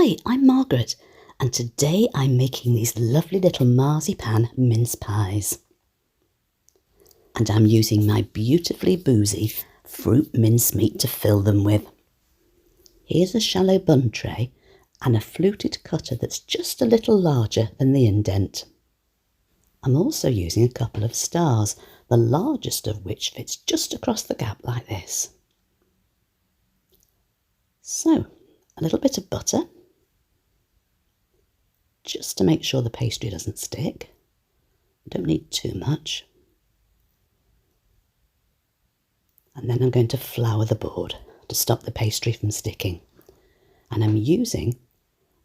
Hi, I'm Margaret, and today I'm making these lovely little marzipan mince pies. And I'm using my beautifully boozy fruit mincemeat to fill them with. Here's a shallow bun tray and a fluted cutter that's just a little larger than the indent. I'm also using a couple of stars, the largest of which fits just across the gap like this. So, a little bit of butter, just to make sure the pastry doesn't stick. Don't need too much. And then I'm going to flour the board to stop the pastry from sticking. And I'm using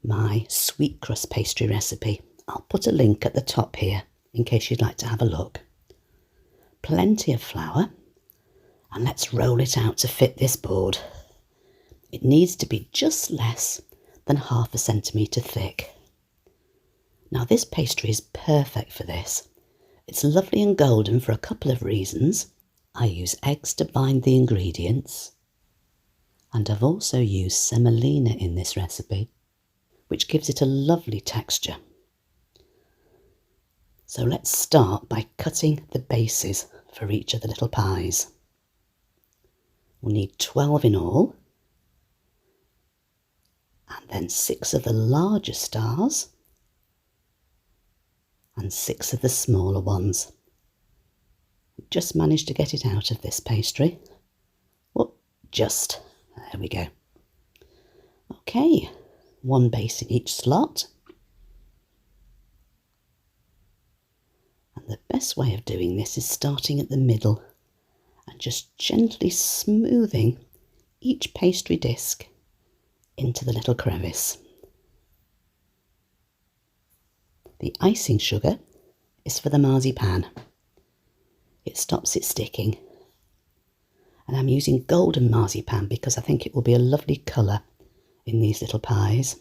my sweetcrust pastry recipe. I'll put a link at the top here in case you'd like to have a look. Plenty of flour, and let's roll it out to fit this board. It needs to be just less than 1/2 centimetre thick. Now this pastry is perfect for this. It's lovely and golden for a couple of reasons. I use eggs to bind the ingredients, and I've also used semolina in this recipe, which gives it a lovely texture. So let's start by cutting the bases for each of the little pies. We'll need 12 in all, and then 6 of the larger stars and 6 of the smaller ones. Just managed to get it out of this pastry. Oh, just. There we go. Okay, 1 base in each slot. And the best way of doing this is starting at the middle and just gently smoothing each pastry disc into the little crevice. The icing sugar is for the marzipan. It stops it sticking. And I'm using golden marzipan because I think it will be a lovely colour in these little pies.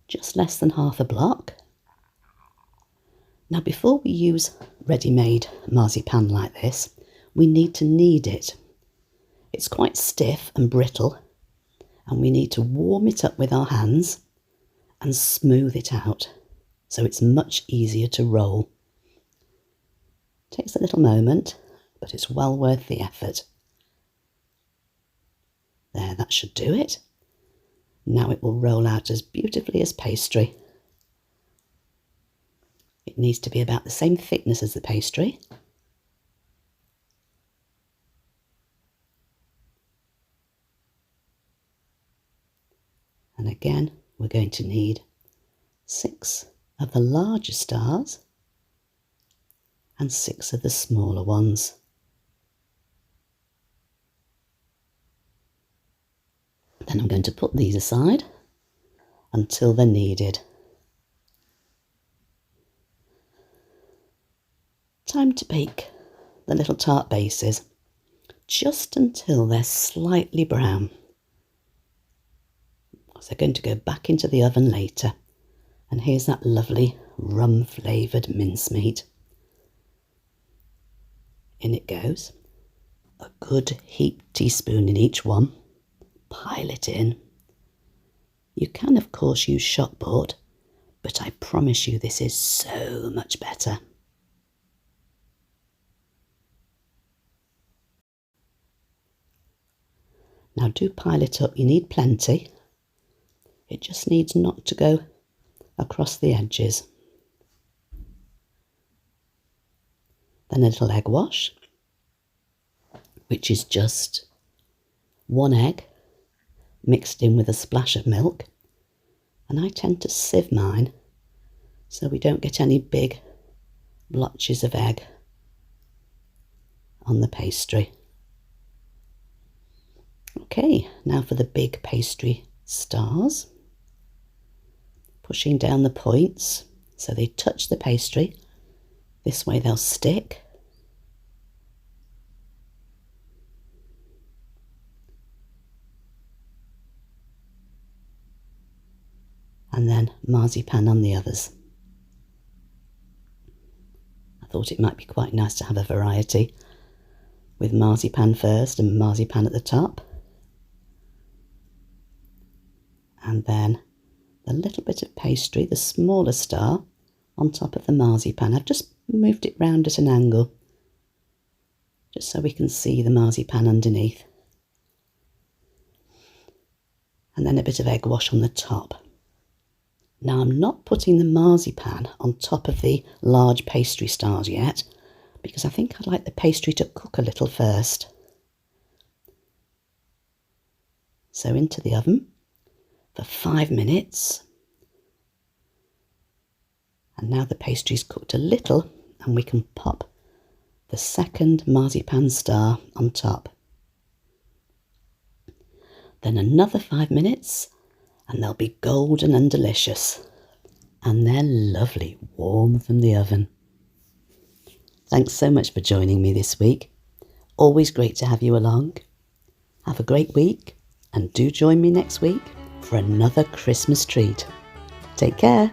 Just less than 1/2 block. Now before we use ready-made marzipan like this, we need to knead it. It's quite stiff and brittle, and we need to warm it up with our hands and smooth it out so it's much easier to roll. Takes a little moment, but it's well worth the effort. There, that should do it. Now it will roll out as beautifully as pastry. It needs to be about the same thickness as the pastry. And again, we're going to need 6 of the larger stars and 6 of the smaller ones. Then I'm going to put these aside until they're kneaded. Time to bake the little tart bases just until they're slightly brown. So they're going to go back into the oven later. And here's that lovely rum flavoured mincemeat. In it goes. A good heaped teaspoon in each one. Pile it in. You can of course use shop board, but I promise you this is so much better. Now do pile it up, you need plenty. It just needs not to go across the edges. Then a little egg wash, which is just 1 egg mixed in with a splash of milk. And I tend to sieve mine so we don't get any big blotches of egg on the pastry. Okay, now for the big pastry stars. Pushing down the points so they touch the pastry. This way they'll stick. And then marzipan on the others. I thought it might be quite nice to have a variety with marzipan first and marzipan at the top. and then the little bit of pastry, the smaller star, on top of the marzipan. I've just moved it round at an angle, just so we can see the marzipan underneath. And then a bit of egg wash on the top. Now I'm not putting the marzipan on top of the large pastry stars yet, because I think I'd like the pastry to cook a little first. So into the oven for 5 minutes. And now the pastry's cooked a little, and we can pop the second marzipan star on top. Then another 5 minutes, and they'll be golden and delicious. And they're lovely, warm from the oven. Thanks so much for joining me this week. Always great to have you along. Have a great week, and do join me next week for another Christmas treat. Take care.